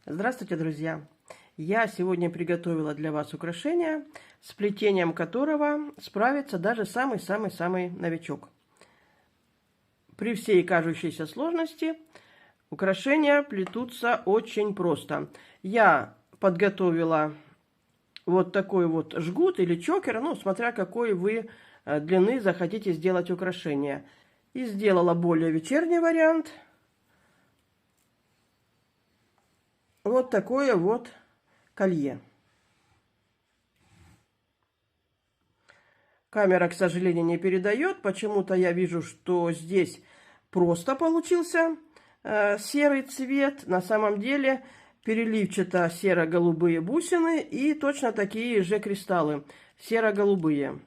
Здравствуйте, друзья! Я сегодня приготовила для вас украшение, с плетением которого справится даже самый-самый-самый новичок. При всей кажущейся сложности украшения плетутся очень просто. Я подготовила вот такой вот жгут или чокер, смотря какой вы длины захотите сделать украшение. И сделала более вечерний вариант. Вот такое вот колье. Камера, к сожалению, не передает. Почему-то я вижу, что здесь просто получился серый цвет. На самом деле переливчато серо-голубые бусины и точно такие же кристаллы серо-голубые.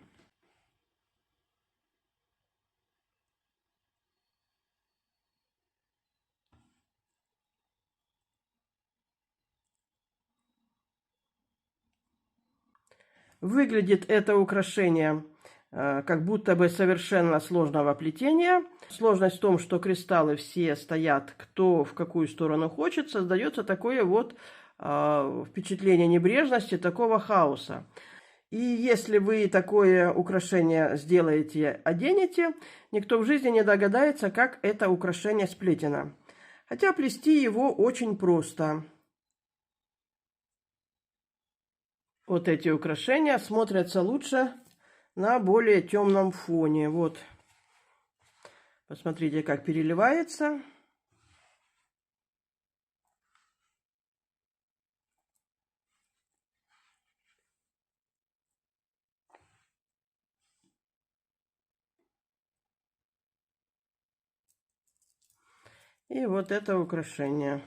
Выглядит это украшение как будто бы совершенно сложного плетения. Сложность в том, что кристаллы все стоят кто в какую сторону хочет. Создается такое вот впечатление небрежности, такого хаоса. И если вы такое украшение сделаете, оденете, никто в жизни не догадается, как это украшение сплетено. Хотя плести его очень просто. Вот эти украшения смотрятся лучше на более темном фоне. Вот. Посмотрите, как переливается. И вот это украшение.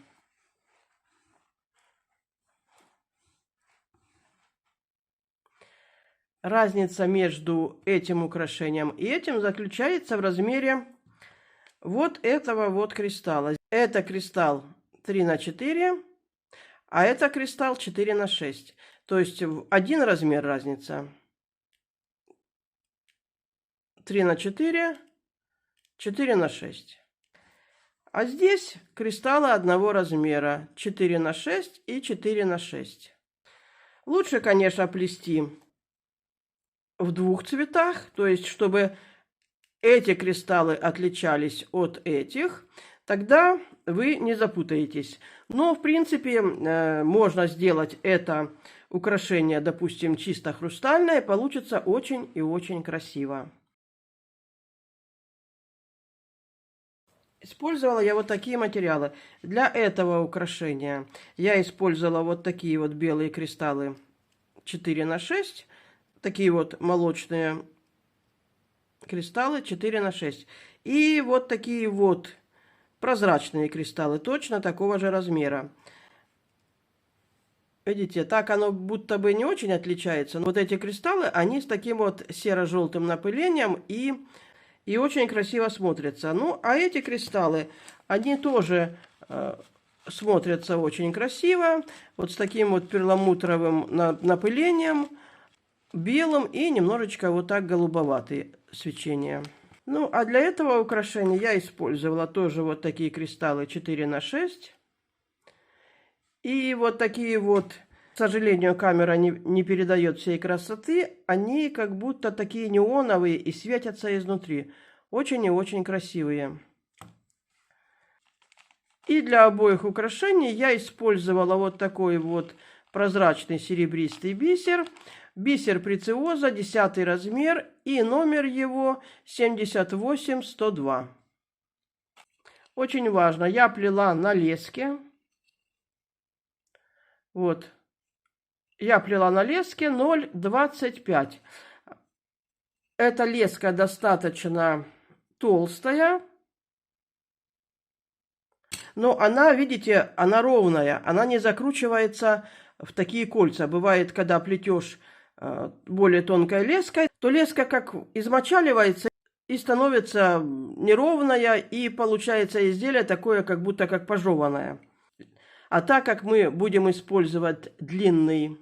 Разница между этим украшением и этим заключается в размере вот этого вот кристалла. Это кристалл 3×4, а это кристалл 4×6. То есть в один размер разница. 3×4, 4×6. А здесь кристаллы одного размера. 4×6 и 4×6. Лучше, конечно, плести в двух цветах, то есть чтобы эти кристаллы отличались от этих, тогда вы не запутаетесь. Но, в принципе, можно сделать это украшение, допустим, чисто хрустальное, получится очень и очень красиво. Использовала я вот такие материалы. Для этого украшения я использовала вот такие вот белые кристаллы 4×6. Такие вот молочные кристаллы 4×6. И вот такие вот прозрачные кристаллы, точно такого же размера. Видите, так оно будто бы не очень отличается. Но вот эти кристаллы, они с таким вот серо-желтым напылением и очень красиво смотрятся. Ну, а эти кристаллы, они тоже смотрятся очень красиво. Вот с таким вот перламутровым напылением, белым и немножечко вот так голубоватые свечения. Ну, а для этого украшения я использовала тоже вот такие кристаллы 4×6. И вот такие вот, к сожалению, камера не передает всей красоты. Они как будто такие неоновые и светятся изнутри. Очень и очень красивые. И для обоих украшений я использовала вот такой вот прозрачный серебристый бисер. Бисер прециоза, 10 размер, и номер его 78102. Очень важно, я плела на леске. Вот. Я плела на леске 0,25. Эта леска достаточно толстая. Но она, видите, она ровная. Она не закручивается в такие кольца. Бывает, когда плетешь более тонкой леской, то леска как измочаливается и становится неровная, и получается изделие такое, как будто как пожеванное. А так как мы будем использовать длинный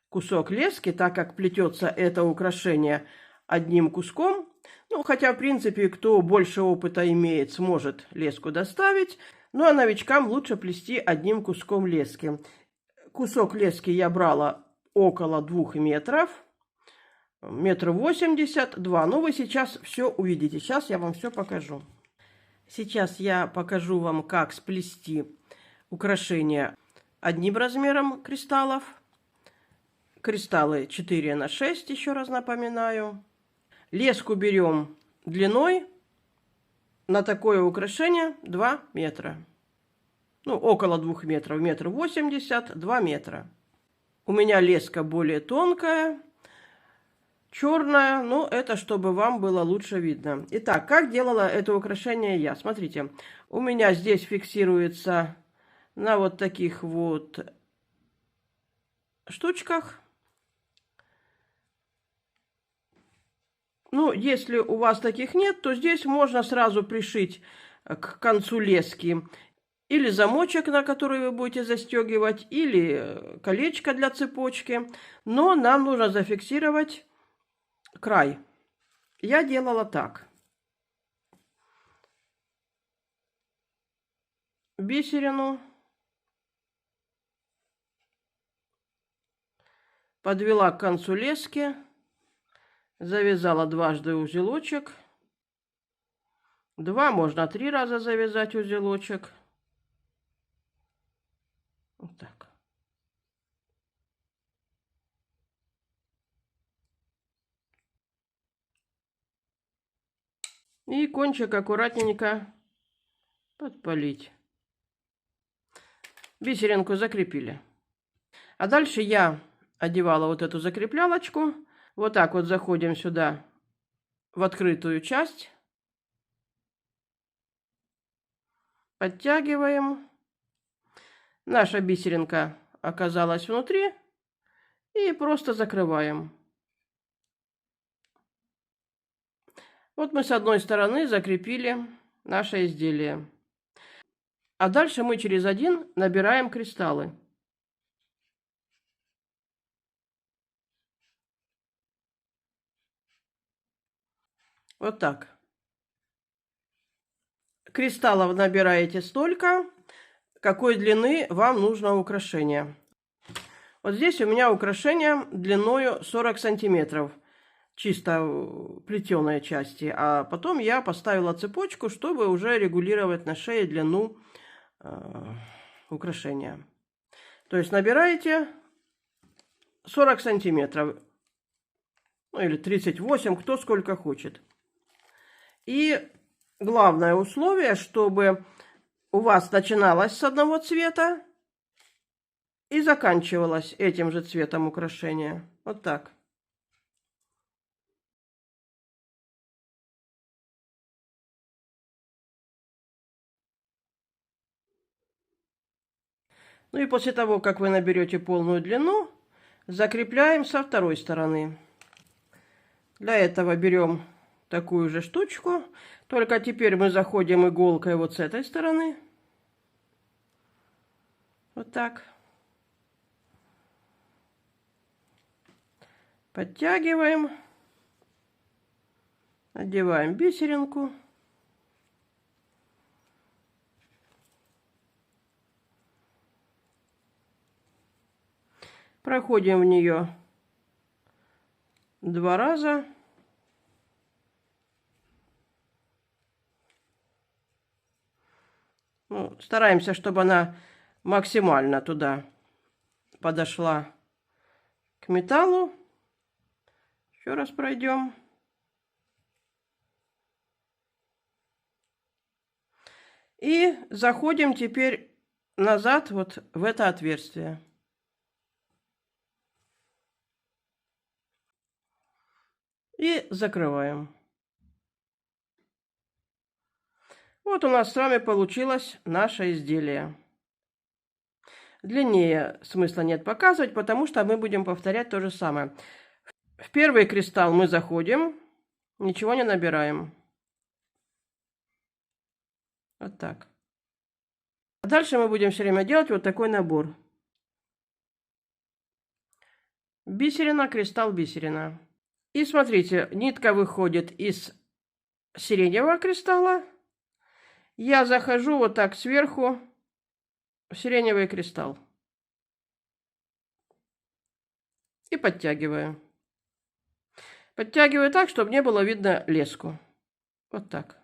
кусок лески, так как плетется это украшение одним куском, ну, хотя, в принципе, кто больше опыта имеет, сможет леску доставить, Ну, а новичкам лучше плести одним куском лески. Кусок лески я брала около 2 метров. 1,80 м, 2. Ну, вы сейчас все увидите. Сейчас я вам все покажу. Сейчас я покажу вам, как сплести украшения одним размером кристаллов. Кристаллы 4 на 6, еще раз напоминаю. Леску берем длиной на такое украшение 2 метра. Ну, около 2 метров, 1,80 м, 2 метра. У меня леска более тонкая, черная, но это чтобы вам было лучше видно. Итак, как делала это украшение я? Смотрите, у меня здесь фиксируется на вот таких вот штучках. Ну, если у вас таких нет, то здесь можно сразу пришить к концу лески или замочек, на который вы будете застегивать, или колечко для цепочки. Но нам нужно зафиксировать край. Я делала так. Бисерину подвела к концу лески, завязала дважды узелочек. 2, можно 3 раза завязать узелочек. Вот так. И кончик аккуратненько подпалить. Бисеринку закрепили. А дальше я одевала вот эту закреплялочку. Вот так вот заходим сюда в открытую часть. Подтягиваем. Наша бисеринка оказалась внутри. И просто закрываем. Вот мы с одной стороны закрепили наше изделие. А дальше мы через один набираем кристаллы. Вот так. Кристаллов набираете столько, какой длины вам нужно украшение. Вот здесь у меня украшение длиною 40 сантиметров. Чисто плетеной части. А потом я поставила цепочку, чтобы уже регулировать на шее длину украшения. То есть набираете 40 сантиметров. Ну, или 38, кто сколько хочет. И главное условие, чтобы у вас начиналось с одного цвета и заканчивалось этим же цветом украшения. Вот так. Ну и после того, как вы наберете полную длину, закрепляем со второй стороны. Для этого берем такую же штучку, только теперь мы заходим иголкой вот с этой стороны. Вот так. Подтягиваем. Одеваем бисеринку. Проходим в нее 2 раза. Ну, стараемся, чтобы она максимально туда подошла к металлу. Еще раз пройдем. И заходим теперь назад вот в это отверстие. И закрываем. Вот у нас с вами получилось наше изделие. Длиннее смысла нет показывать, потому что мы будем повторять то же самое. В первый кристалл мы заходим, ничего не набираем. Вот так. А дальше мы будем все время делать вот такой набор. Бисерина, кристалл, бисерина. И смотрите, нитка выходит из сиреневого кристалла я захожу вот так сверху в сиреневый кристалл и подтягиваю. Подтягиваю так, чтобы не было видно леску. Вот так.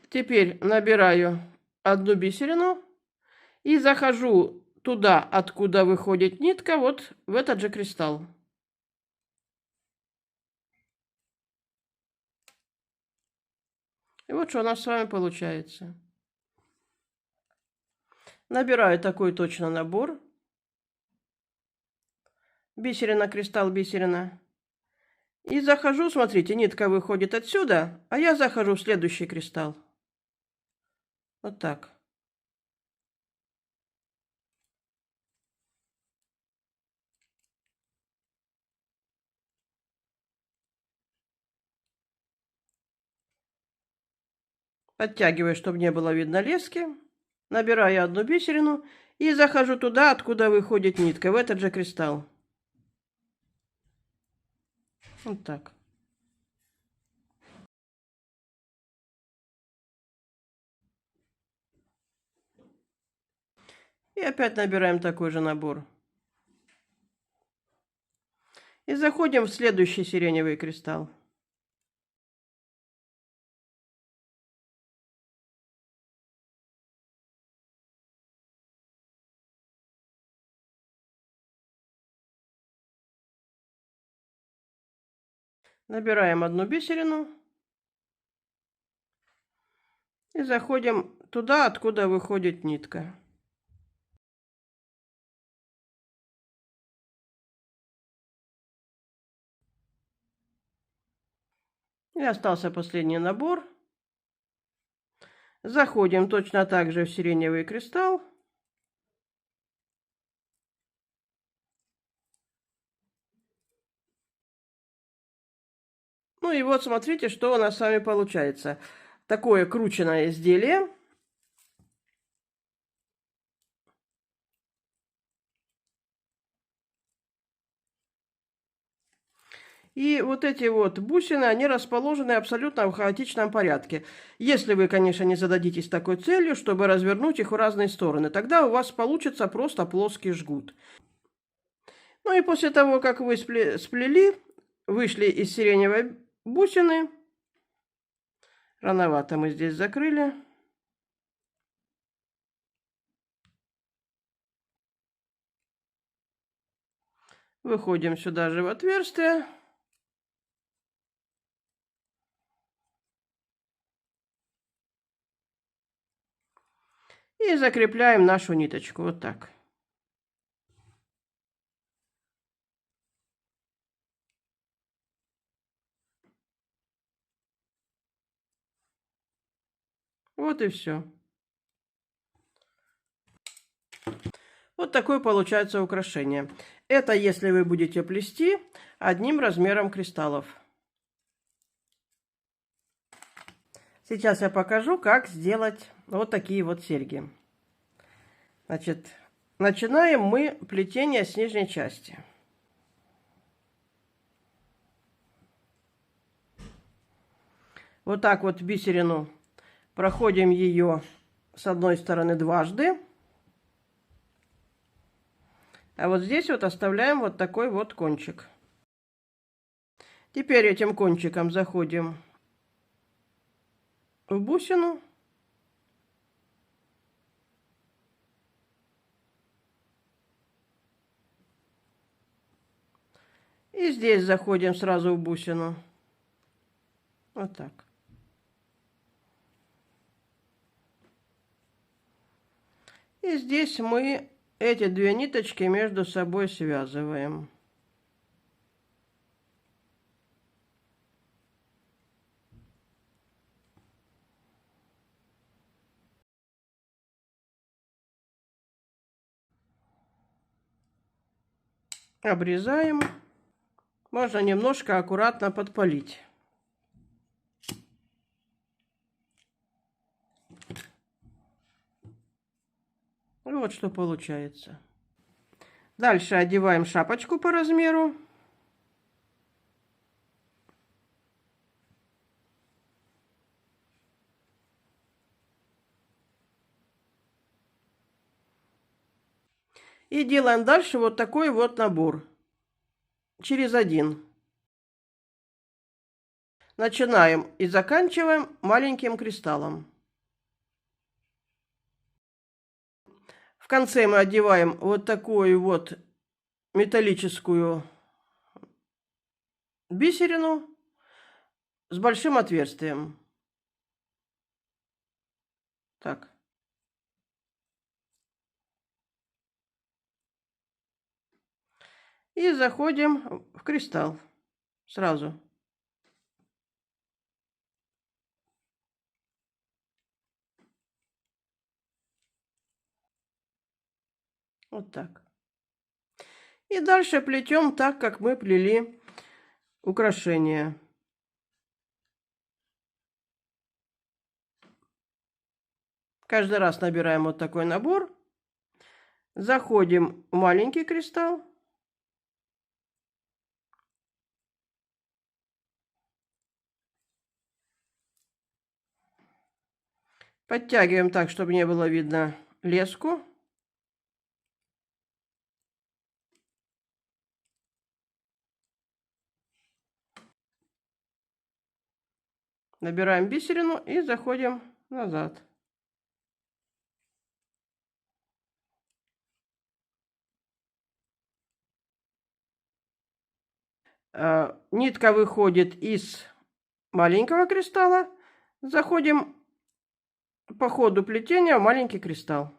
Теперь набираю одну бисерину и захожу туда, откуда выходит нитка, вот в этот же кристалл. И вот что у нас с вами получается. Набираю такой точно набор. Бисерина, кристалл, бисерина. И захожу, смотрите, нитка выходит отсюда, а я захожу в следующий кристалл. Вот так. Подтягиваю, чтобы не было видно лески. Набираю одну бисерину и захожу туда, откуда выходит нитка, в этот же кристалл. Вот так. И опять набираем такой же набор. И заходим в следующий сиреневый кристалл. Набираем одну бисерину. И заходим туда, откуда выходит нитка. И остался последний набор. Заходим точно так же в сиреневый кристалл. Ну и вот смотрите, что у нас с вами получается. Такое крученное изделие. И вот эти вот бусины, они расположены абсолютно в хаотичном порядке. Если вы, конечно, не зададитесь такой целью, чтобы развернуть их в разные стороны, тогда у вас получится просто плоский жгут. Ну и после того, как вы сплели, вышли из сиреневой бусины. Рановато мы здесь закрыли. Выходим сюда же в отверстие. И закрепляем нашу ниточку вот так. Вот и все. Вот такое получается украшение. Это если вы будете плести одним размером кристаллов. Сейчас я покажу, как сделать вот такие вот серьги. Значит, начинаем мы плетение с нижней части. Вот так вот бисерину проходим ее с одной стороны дважды. А вот здесь вот оставляем вот такой вот кончик. Теперь этим кончиком заходим в бусину. И здесь заходим сразу в бусину. Вот так. И здесь мы эти две ниточки между собой связываем. Обрезаем. Можно немножко аккуратно подпалить. И вот что получается. Дальше одеваем шапочку по размеру. И делаем дальше вот такой вот набор. Через один. Начинаем и заканчиваем маленьким кристаллом. В конце мы одеваем вот такую вот металлическую бисерину с большим отверстием. Так. И заходим в кристалл сразу. Вот так. И дальше плетем так, как мы плели украшения. Каждый раз набираем вот такой набор. Заходим в маленький кристалл. Подтягиваем так, чтобы не было видно леску. Набираем бисерину и заходим назад. Нитка выходит из маленького кристалла. Заходим по ходу плетения в маленький кристалл.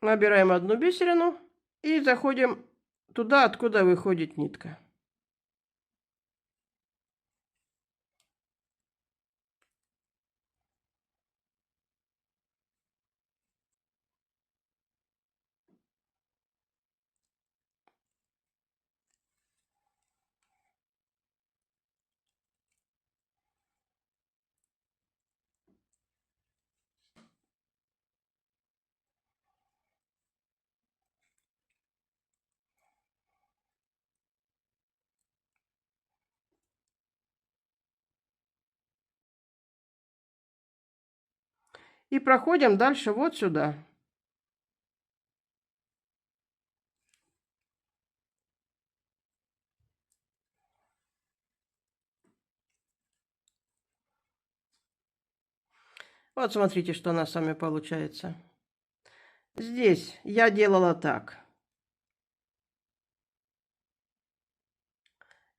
Набираем одну бисерину и заходим туда, откуда выходит нитка. И проходим дальше вот сюда. Вот смотрите, что у нас с вами получается. Здесь я делала так.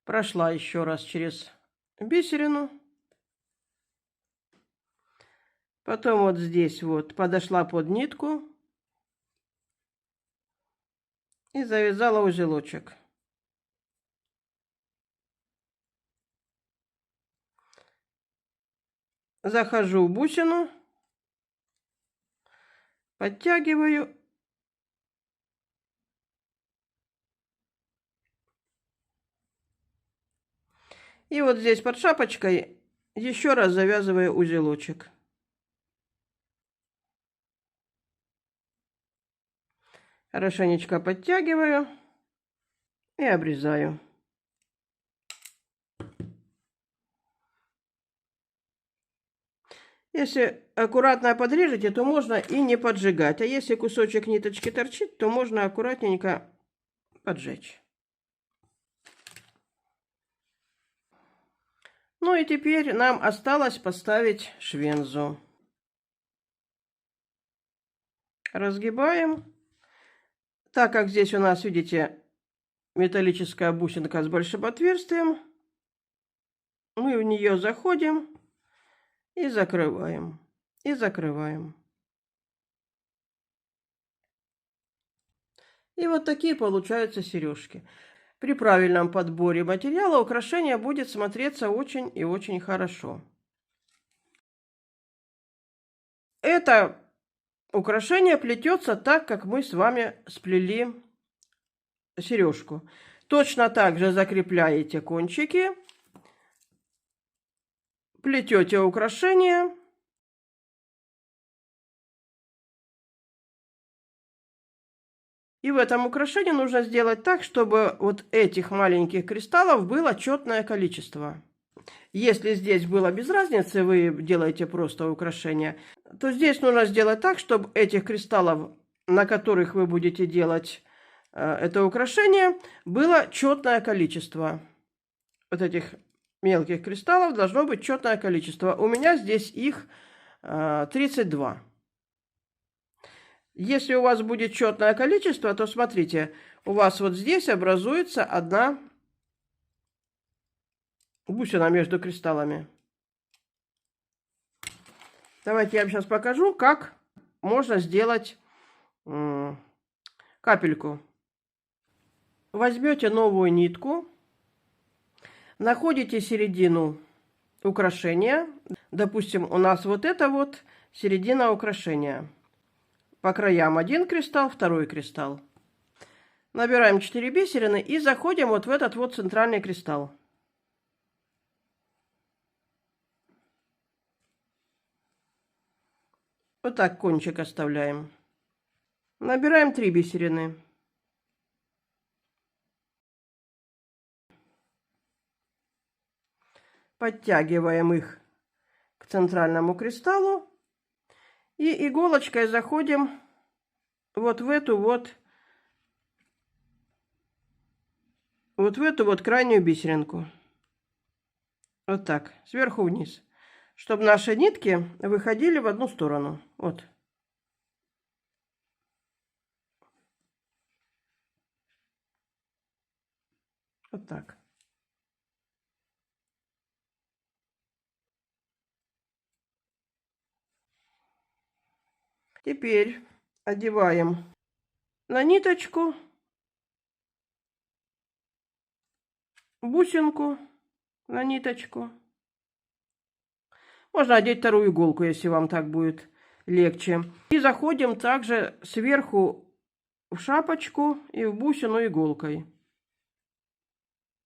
Прошла еще раз через бисерину. Потом вот здесь вот подошла под нитку. И завязала узелочек. Захожу в бусину. Подтягиваю. И вот здесь под шапочкой еще раз завязываю узелочек. Хорошенечко подтягиваю и обрезаю. Если аккуратно подрежете, то можно и не поджигать. А если кусочек ниточки торчит, то можно аккуратненько поджечь. Ну и теперь нам осталось поставить швензу. Разгибаем. Так как здесь у нас, видите, металлическая бусинка с большим отверстием, мы в нее заходим и закрываем. И закрываем. И вот такие получаются сережки. При правильном подборе материала украшение будет смотреться очень и очень хорошо. Это украшение плетется так, как мы с вами сплели сережку. Точно так же закрепляете кончики, плетете украшение. И в этом украшении нужно сделать так, чтобы вот этих маленьких кристаллов было четное количество. Если здесь было без разницы, вы делаете просто украшение, то здесь нужно сделать так, чтобы этих кристаллов, на которых вы будете делать это украшение, было четное количество. Вот этих мелких кристаллов должно быть четное количество. У меня здесь их 32. Если у вас будет четное количество, то смотрите, у вас вот здесь образуется одна бусина между кристаллами. Давайте я вам сейчас покажу, как можно сделать капельку. Возьмете новую нитку, находите середину украшения. Допустим, у нас вот это вот середина украшения. По краям один кристалл, второй кристалл. Набираем 4 бисерины и заходим вот в этот вот центральный кристалл. Вот так кончик оставляем. Набираем 3 бисерины. Подтягиваем их к центральному кристаллу. И иголочкой заходим вот в эту вот крайнюю бисеринку. Вот так, сверху вниз. Чтобы наши нитки выходили в одну сторону. Вот. Вот так. Теперь одеваем на ниточку бусинку, на ниточку. Можно одеть вторую иголку, если вам так будет легче. И заходим также сверху в шапочку и в бусину иголкой.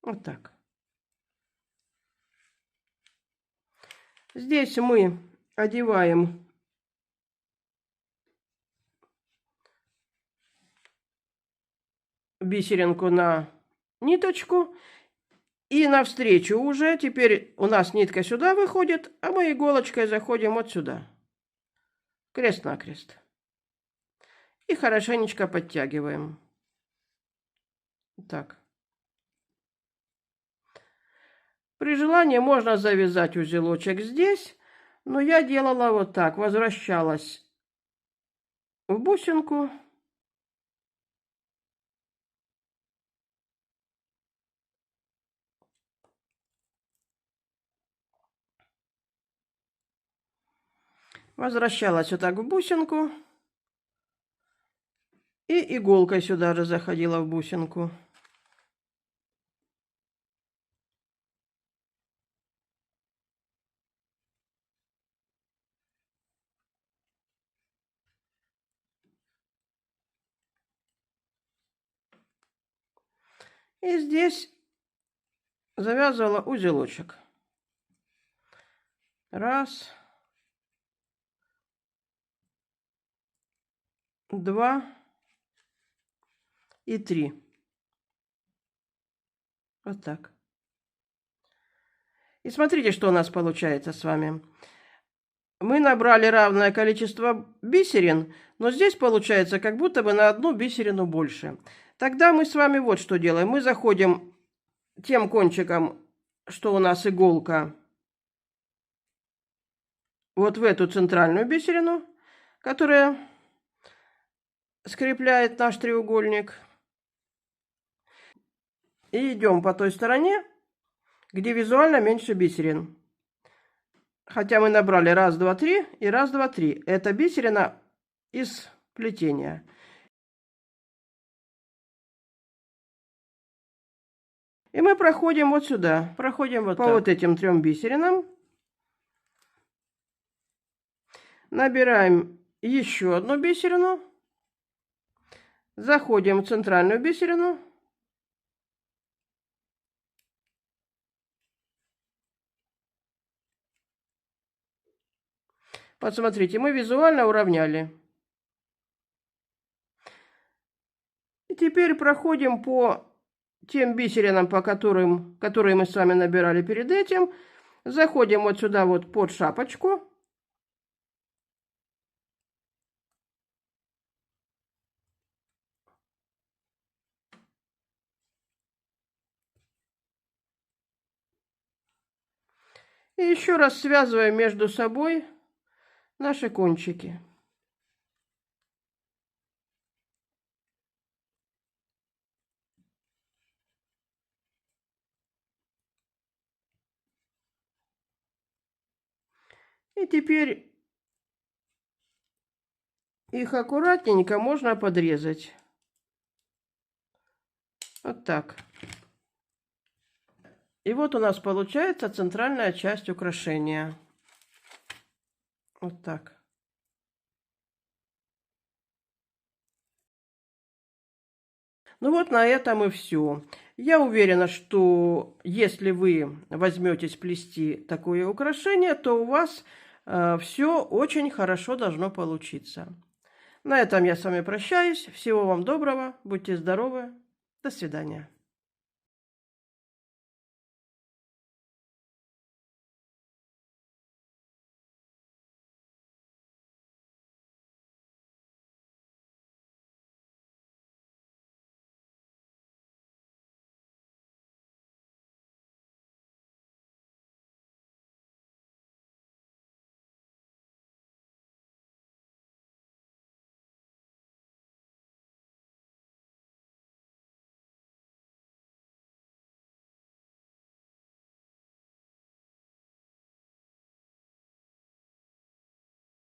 Вот так. Здесь мы одеваем бисеринку на ниточку. И навстречу уже теперь у нас нитка сюда выходит, а мы иголочкой заходим вот сюда. Крест-накрест. И хорошенечко подтягиваем. Так. При желании можно завязать узелочек здесь, но я делала вот так. Возвращалась в бусинку. Возвращалась вот так в бусинку. И иголкой сюда же заходила в бусинку. И здесь завязывала узелочек. Раз. Два. И 3. Вот так. И смотрите, что у нас получается с вами. Мы набрали равное количество бисерин, но здесь получается как будто бы на одну бисерину больше. Тогда мы с вами вот что делаем. Мы заходим тем кончиком, что у нас иголка, вот в эту центральную бисерину, которая скрепляет наш треугольник. И идем по той стороне, где визуально меньше бисерин. Хотя мы набрали раз, два, три и раз, два, три. Это бисерина из плетения. И мы проходим вот сюда. Проходим вот по вот этим 3 бисеринам. Набираем еще одну бисерину. Заходим в центральную бисерину. Посмотрите, мы визуально уравняли. И теперь проходим по тем бисеринам, которые мы с вами набирали перед этим. Заходим вот сюда вот под шапочку. И еще раз связываем между собой наши кончики. И теперь их аккуратненько можно подрезать. Вот так. И вот у нас получается центральная часть украшения. Вот так. Ну вот на этом и все. Я уверена, что если вы возьметесь плести такое украшение, то у вас все очень хорошо должно получиться. На этом я с вами прощаюсь. Всего вам доброго. Будьте здоровы. До свидания.